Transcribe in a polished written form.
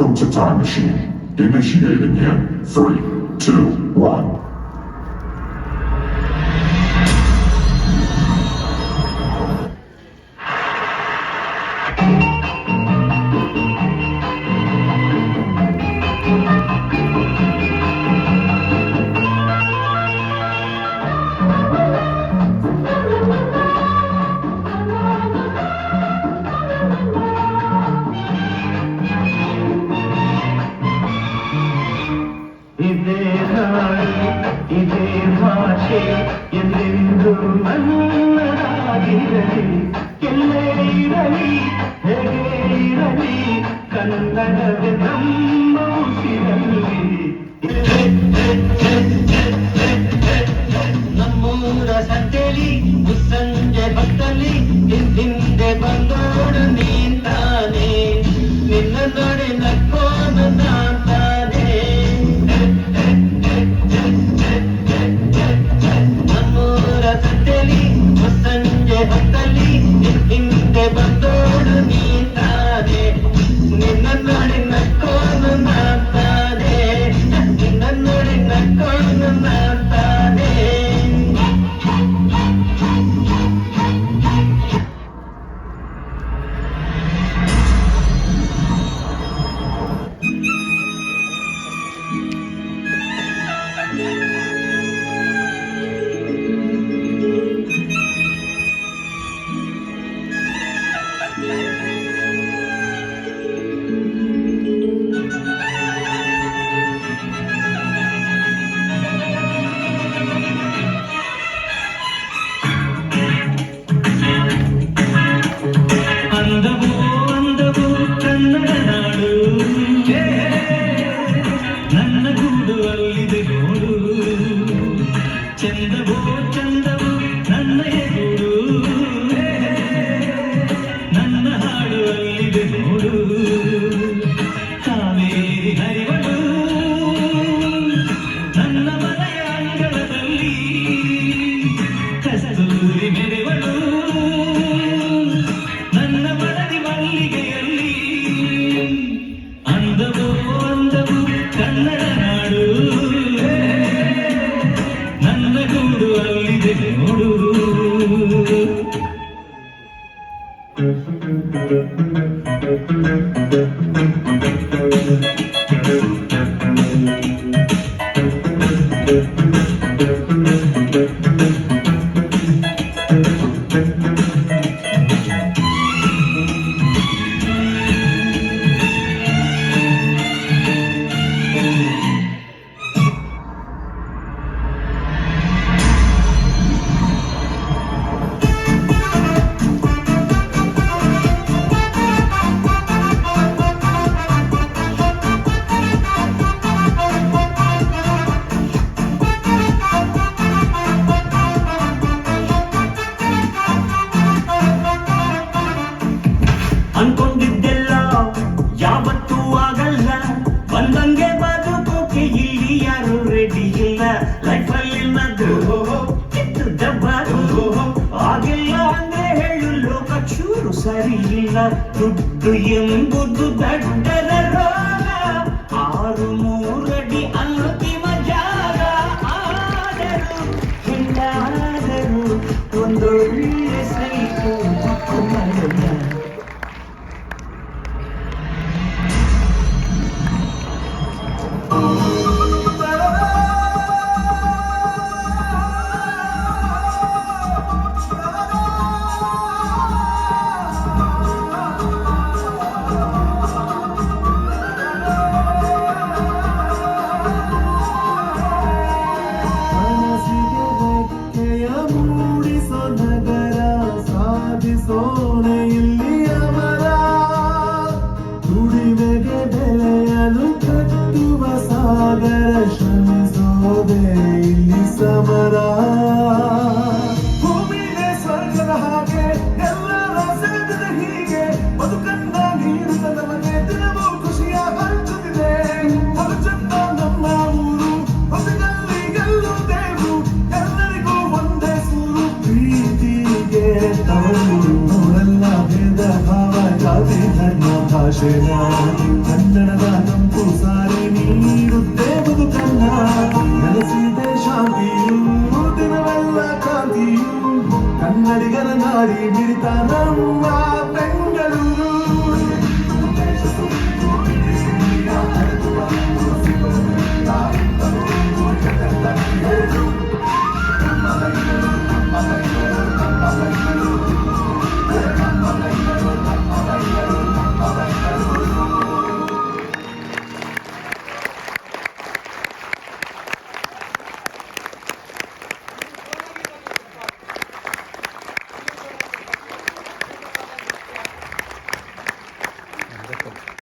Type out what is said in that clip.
Welcome to Time Machine. Initiating in 3, 2, 1. ಇದೇ ಭಾಷೆ ಎಲ್ಲೆಂದು ನನ್ನದಾಗಿರಲಿ, ಎಲ್ಲೇ ಇರಲಿ ಹೇಗೆ ಇರಲಿ, ಕನ್ನಡವೇ ನಮ್ಮ ಉಸಿರಲ್ಲಿ. ನಮ್ಮೂರ ಸಂತೆಲಿ ಮುಸ್ಸಂಜೆ ಹೊತ್ತಲ್ಲಿ ಹಿಂದೆ ಬಂದೋಡು ನೀಂತಾನೆ, ನಿನ್ನ ನೋಡಿ ನಕ್ಕೋನು ನಾಂತಾನೆ. ನಮ್ಮೂರ ಸಂತೆಲಿ ಮುಸ್ಸಂಜೆ ಹೊತ್ತಲ್ಲಿ ಹಿಂದೆ ಬಂದೋಡು ನೀಂತಾನೆ, ನಿನ್ನ ನೋಡಿ ನಕ್ಕೋನು ನಾಂತಾನೆ, ನಿನ್ನ ನೋಡಿ ನಕ್ಕೋನು ನಾಂತಾನೆ. ಅಂದವೋ ಅಂದವೋ ಕನ್ನಡ ನಾಡು, ನನ್ನ ಗೂಡು ಅಲ್ಲಿದೆ ನೋಡು, ಚಂದವೋ ಚಂದವೋ ನನ್ನ ಎಗೂಡು, ನನ್ನ ಹಾಡು ಅಲ್ಲಿದೆ ನೋಡು. ಕಾವೇರಿ ಹರಿವಳು ನನ್ನ ಮನೆಯ ಅಂಗಳದಲ್ಲಿ, ಕಸ್ತೂರಿ ಮೆರೆವಳು ನನ್ನ ಮನದಿ ಮಲ್ಲಿಗೆಯಲ್ಲಿ. ಅಂದವೋ ಅಂದವು ಕನ್ನಡ ನಾಡು, ನನ್ನ ಗೂಡು ಅಲ್ಲಿದೆ ನೋಡು. ಅನ್ಕೊಂಡಿದ್ದೆಲ್ಲ ಯಾವತ್ತೂ ಆಗಲ್ಲ, ಬಂದಂಗೆ ಬದುಕೋಕೆ ಇಲ್ಲಿ ಯಾರು ರೆಡಿ ಇಲ್ಲ. ಲೈಫಲ್ಲಿ ನದ್ದು ಕಿತ್ತು ದಬ್ಬಾರು ಆಗಿಲ್ಲ ಅಂದ್ರೆ ಹೇಳು, ಲೋಕ ಚೂರು ಸರಿ ಇಲ್ಲ. ದುಡ್ಡು ಎಂಬುದು ದಡ್ಡರ ರೋಗ, 6 ಅಡಿ ಅಂತಿಮ ಜಾಗ. ಆದರೂ ಹೆಣ್ಣಾದರೂ ಒಂದೊಳ್ಳೆ ಸೈಕು ಮಕ್ಕಳ. ಸೋನೆ ಇಲ್ಲಿ ಅಮರ, ದುಡಿಮೆಗೆ ಬೆಲೆಯಲು ಕಟ್ಟುವ ಸಾಗರ, ಶ್ರಮಿಸೋದೆ ಇಲ್ಲಿ ಸಮರ. ಭೂಮಿಗೆ ಸ್ವರ್ಗದ ಹಾಗೆ ಎಲ್ಲರ ಸೇರಿದ ಹೀಗೆ, ಬದುಕನ್ನ ನೀಡುತ್ತ ನಮಗೆ ದಿನವೂ ಖುಷಿಯ ಹಂಚುತ್ತಿದೆ. ಅದು ಚಂದ ನಮ್ಮ ಊರು, ಹೊಸದಲ್ಲಿ ಗೆಲ್ಲುತ್ತೇವು, ಎಲ್ಲರಿಗೂ ಒಂದೇ ಸೂರು. ಪ್ರೀತಿಗೆ ತವರು ನೋಡಲ್ಲ ಭೇದ ಭಾವ ಜಾತಿ ಧರ್ಮ ಭಾಷೆನ ಕನ್ನಡದ ತಂಪು ಸಾರಿ ನೀಡುತ್ತೆ ಬದುಕನ್ನ ನೆಲೆಸಿದೆ ಶಾಂತಿಯು ದಿನವೆಲ್ಲ ಕ್ರಾಂತಿಯು ಕನ್ನಡಿಗರ ನಾಡಿ ಮಿಡಿತ ನಮ್ಮ ಬೆಂಗಳೂರು